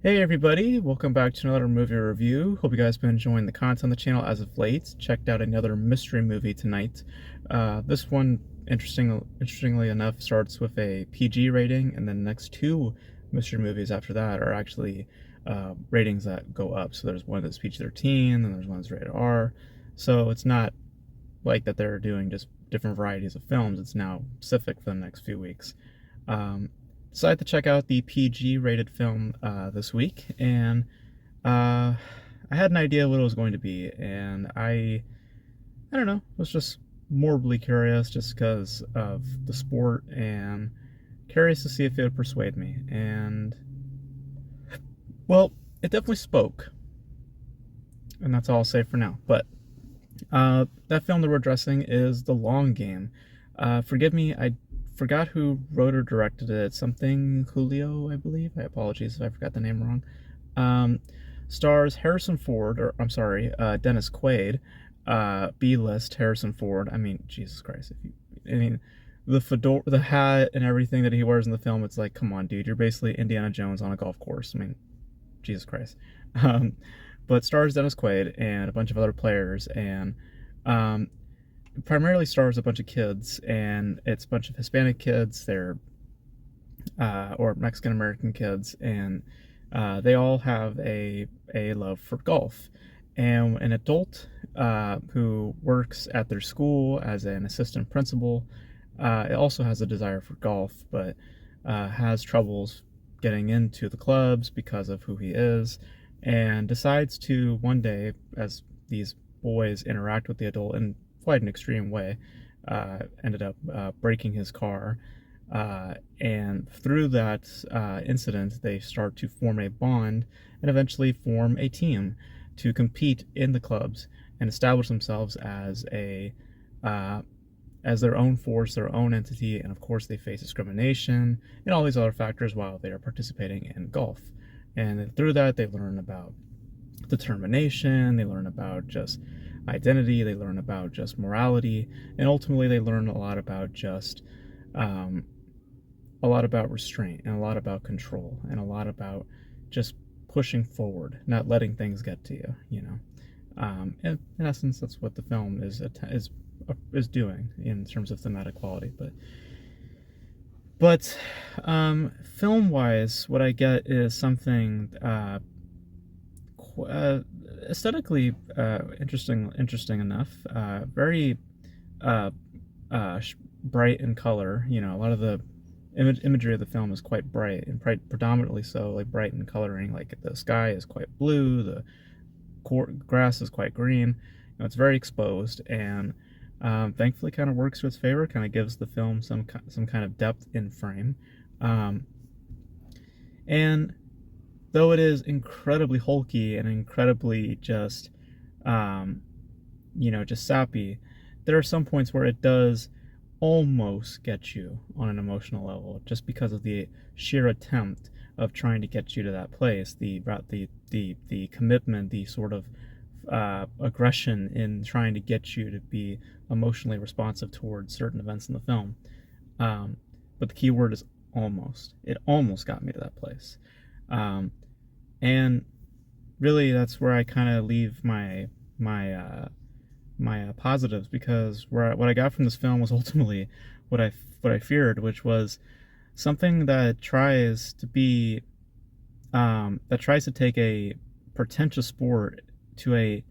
Hey everybody, welcome back to another movie review. Hope you guys been enjoying the content on the channel as of late. Checked out another mystery movie tonight. This one, interestingly enough, starts with a PG rating, and then the next two mystery movies after that are actually ratings that go up. So there's one that's PG-13, and there's one that's rated R. So it's not like that they're doing just different varieties of films. It's now specific for the next few weeks. Um, Decided to check out the PG rated film this week, and I had an idea what it was going to be, and I don't know, was just morbidly curious just because of the sport and curious to see if it would persuade me. And well, it definitely spoke, and that's all I'll say for now. But that film that we're addressing is The Long Game. Forgive me, I forgot who wrote or directed it. Something Julio, I believe. I apologize if I forgot the name wrong. Um, Stars Harrison Ford, or I'm sorry, Dennis Quaid. B-list Harrison Ford. I mean, Jesus Christ! I mean, the fedora, the hat, and everything that he wears in the film. It's like, come on, dude, you're basically Indiana Jones on a golf course. I mean, Jesus Christ. Um, but stars Dennis Quaid and a bunch of other players, and um, primarily stars a bunch of kids, and it's a bunch of Hispanic kids. They're or Mexican American kids, and they all have a love for golf. And an adult who works at their school as an assistant principal also has a desire for golf, but has troubles getting into the clubs because of who he is, and decides to one day, as these boys interact with the adult in quite an extreme way, ended up breaking his car. And through that incident, they start to form a bond and eventually form a team to compete in the clubs and establish themselves as their own force, their own entity, and of course they face discrimination and all these other factors while they are participating in golf. And through that, they learn about determination, they learn about just identity, they learn about just morality, and ultimately they learn um, a lot about restraint, and a lot about control, and a lot about just pushing forward, not letting things get to you, you know. And in essence, that's what the film is doing in terms of thematic quality. But film wise, what I get is something uh, aesthetically interesting enough. Very uh, bright in color. You know, a lot of the imagery of the film is quite bright, and predominantly so, like bright in coloring. Like the sky is quite blue, the grass is quite green. You know, it's very exposed, and thankfully kind of works to its favor. Kind of gives the film some kind of depth in frame. Um, and though it is incredibly hulky and incredibly just um, just sappy, there are some points where it does almost get you on an emotional level, just because of the sheer attempt of trying to get you to that place, the commitment, the sort of aggression in trying to get you to be emotionally responsive towards certain events in the film. But the key word is almost. It almost got me to that place. Um, and really, that's where I kind of leave my positives, because what I got from this film was ultimately what I feared, which was something that tries to take a pretentious sport to a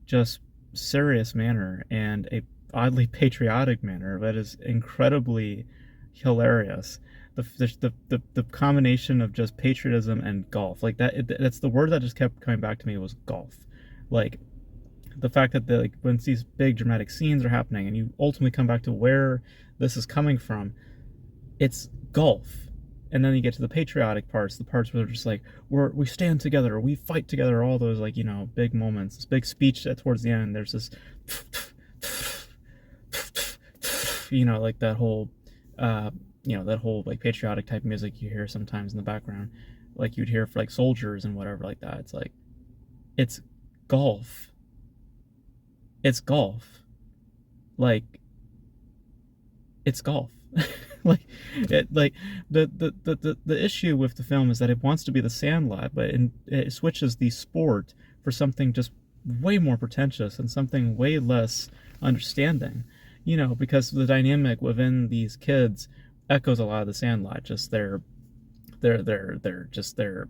just serious manner, and a oddly patriotic manner that is incredibly hilarious. The combination of just patriotism and golf, like that's the word that just kept coming back to me, was golf. Like the fact that like when these big dramatic scenes are happening and you ultimately come back to where this is coming from, it's golf. And then you get to the patriotic parts, the parts where they're just like, we stand together, we fight together, all those, like, you know, big moments, this big speech that towards the end, there's this like that whole that whole like patriotic type music you hear sometimes in the background, like you'd hear for like soldiers and whatever like that. It's like, it's golf. It's golf. Like, it's golf. Like like the issue with the film is that it wants to be The Sandlot, but it switches the sport for something just way more pretentious and something way less understanding. Because the dynamic within these kids echoes a lot of The Sandlot. Just they're just they're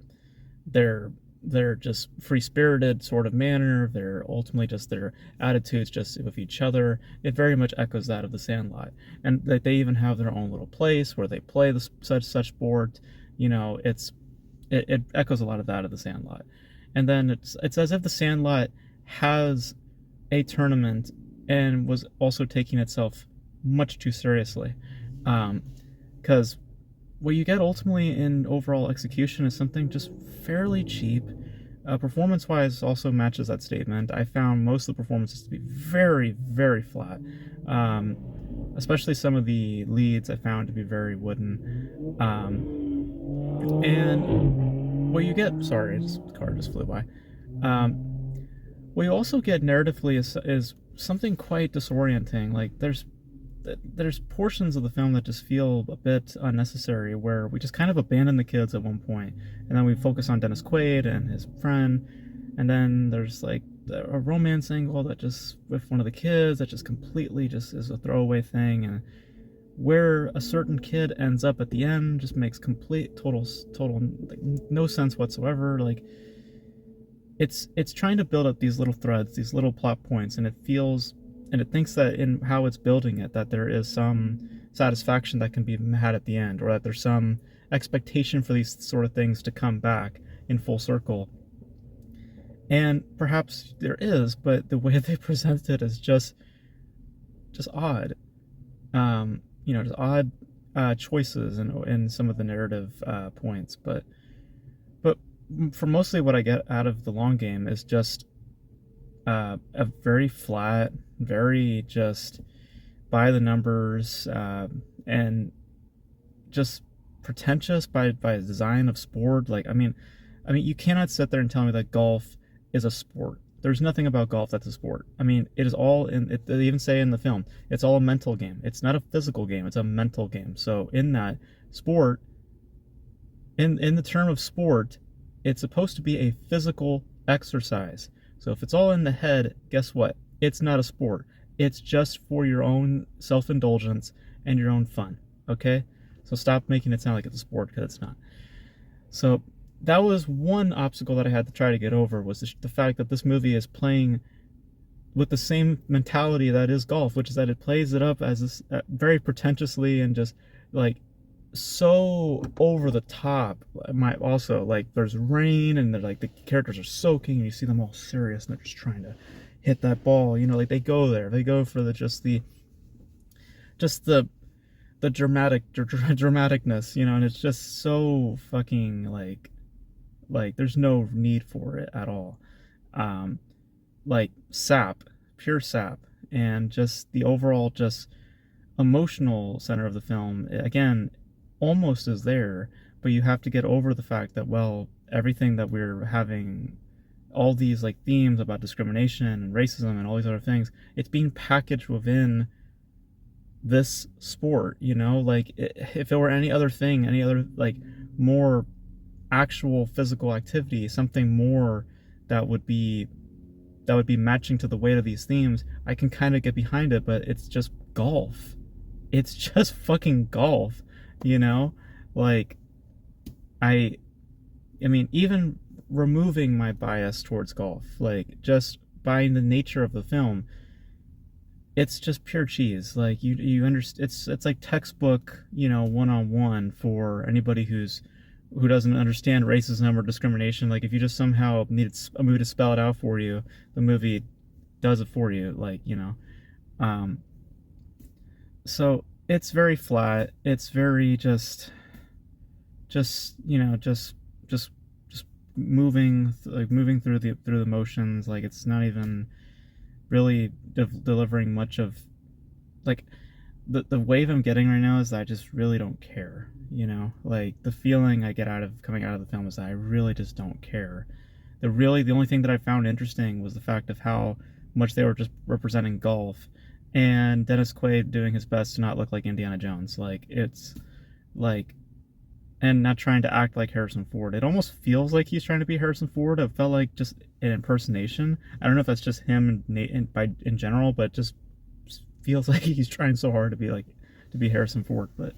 they're just free spirited sort of manner. They're ultimately just their attitudes just with each other. It very much echoes that of The Sandlot, and that they even have their own little place where they play such sport. It echoes a lot of that of The Sandlot, and then it's as if The Sandlot has a tournament and was also taking itself much too seriously, because what you get ultimately in overall execution is something just fairly cheap. Performance wise, also matches that statement. I found most of the performances to be very, very flat. Um, Especially some of the leads I found to be very wooden. And what you get, sorry, the car just flew by. Um, what you also get narratively is something quite disorienting. Like there's portions of the film that just feel a bit unnecessary, where we just kind of abandon the kids at one point, and then we focus on Dennis Quaid and his friend, and then there's like a romance angle that just with one of the kids that just completely just is a throwaway thing, and where a certain kid ends up at the end just makes complete total like, no sense whatsoever. Like it's trying to build up these little threads, these little plot points, and it thinks that in how it's building it, that there is some satisfaction that can be had at the end, or that there's some expectation for these sort of things to come back in full circle. And perhaps there is, but the way they present it is just odd. Just odd choices in some of the narrative points. But for mostly what I get out of the long game is just a very flat, very just by the numbers, and just pretentious by design of sport. Like I mean, you cannot sit there and tell me that golf is a sport. There's nothing about golf that's a sport. I mean, it is all in. They even say in the film, it's all a mental game. It's not a physical game. It's a mental game. So in that sport, in the term of sport, it's supposed to be a physical exercise. So if it's all in the head, guess what? It's not a sport. It's just for your own self-indulgence and your own fun. Okay? So stop making it sound like it's a sport, because it's not. So that was one obstacle that I had to try to get over, was the fact that this movie is playing with the same mentality that is golf, which is that it plays it up as this, very pretentiously and just like so over the top. Also, like, there's rain and they're like the characters are soaking and you see them all serious and they're just trying to hit that ball. Like they go for the dramaticness, and it's just so fucking like there's no need for it at all. Um, like pure sap, and just the overall just emotional center of the film again almost is there, but you have to get over the fact that, well, everything that we're having, all these like themes about discrimination and racism and all these other things, it's being packaged within this sport. Like if it were any other thing, any other like more actual physical activity, something more that would be matching to the weight of these themes, I can kind of get behind it. But it's just golf. It's just fucking golf, you know? Like, I mean, even removing my bias towards golf, like, just by the nature of the film, it's just pure cheese. Like, you understand, it's like textbook, one-on-one for anybody who doesn't understand racism or discrimination. Like, if you just somehow need a movie to spell it out for you, the movie does it for you. Like, um, so it's very flat. It's very just just moving through the motions. Like, it's not even really delivering much of, like, the wave I'm getting right now is that I just really don't care. Like, the feeling I get out of coming out of the film is that I really just don't care. The only thing that I found interesting was the fact of how much they were just representing golf, and Dennis Quaid doing his best to not look like Indiana Jones. Like, it's like, and not trying to act like Harrison Ford. It almost feels like he's trying to be Harrison Ford. It felt like just an impersonation. I don't know if that's just him in general, but it just feels like he's trying so hard to be Harrison Ford, but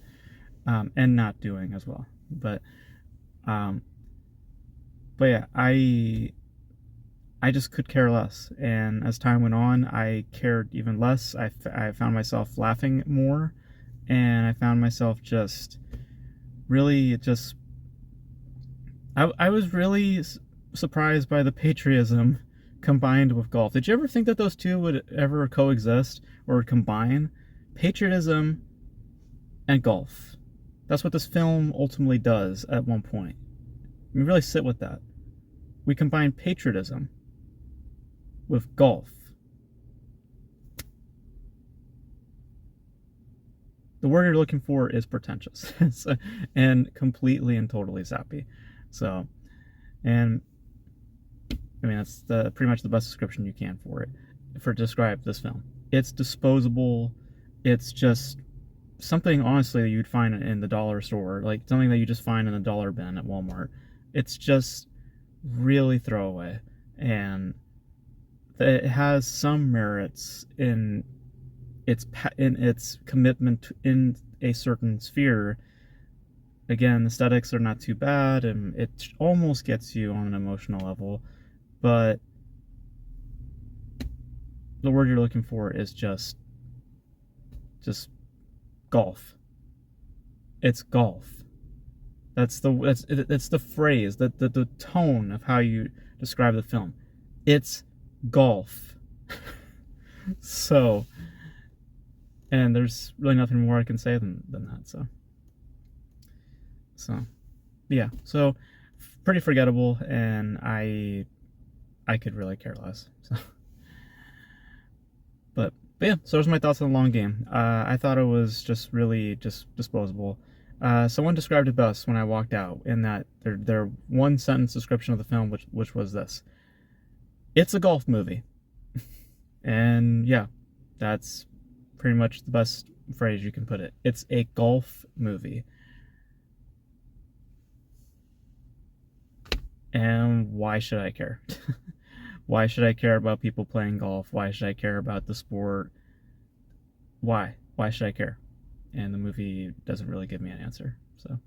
and not doing as well. Um, but yeah, I just could care less. And as time went on, I cared even less. I found myself laughing more, and I found myself just really just. I was really surprised by the patriotism combined with golf. Did you ever think that those two would ever coexist or combine? Patriotism and golf. That's what this film ultimately does at one point. I mean, really sit with that. We combine patriotism with golf. The word you're looking for is pretentious and completely and totally sappy. So, and I mean, that's pretty much the best description you can for it, for describe this film. It's disposable. It's just something, honestly, that you'd find in the dollar store, like something that you just find in the dollar bin at Walmart. It's just really throwaway, and it has some merits in its commitment in a certain sphere. Again, aesthetics are not too bad, and it almost gets you on an emotional level, but the word you're looking for is just golf. It's golf. That's the phrase, the tone of how you describe the film. It's golf. So, and there's really nothing more I can say than that. So yeah. So pretty forgettable, and I could really care less. So, but yeah. So those are my thoughts on the long game. I thought it was just really just disposable. Someone described it best when I walked out, in that their one sentence description of the film, which was this: "It's a golf movie." And yeah, that's pretty much the best phrase you can put it. It's a golf movie. And why should I care? Why should I care about people playing golf? Why should I care about the sport? Why? Why should I care? And the movie doesn't really give me an answer. So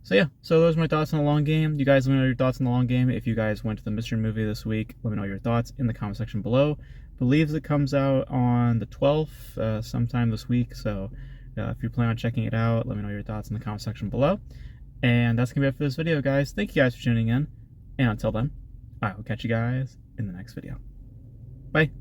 yeah. So those are my thoughts on the long game. You guys let me know your thoughts on the long game. If you guys went to the mystery movie this week, let me know your thoughts in the comment section below. Believes it comes out on the 12th, sometime this week. So if you plan on checking it out, let me know your thoughts in the comment section below. And that's going to be it for this video, guys. Thank you guys for tuning in. And until then, I will catch you guys in the next video. Bye.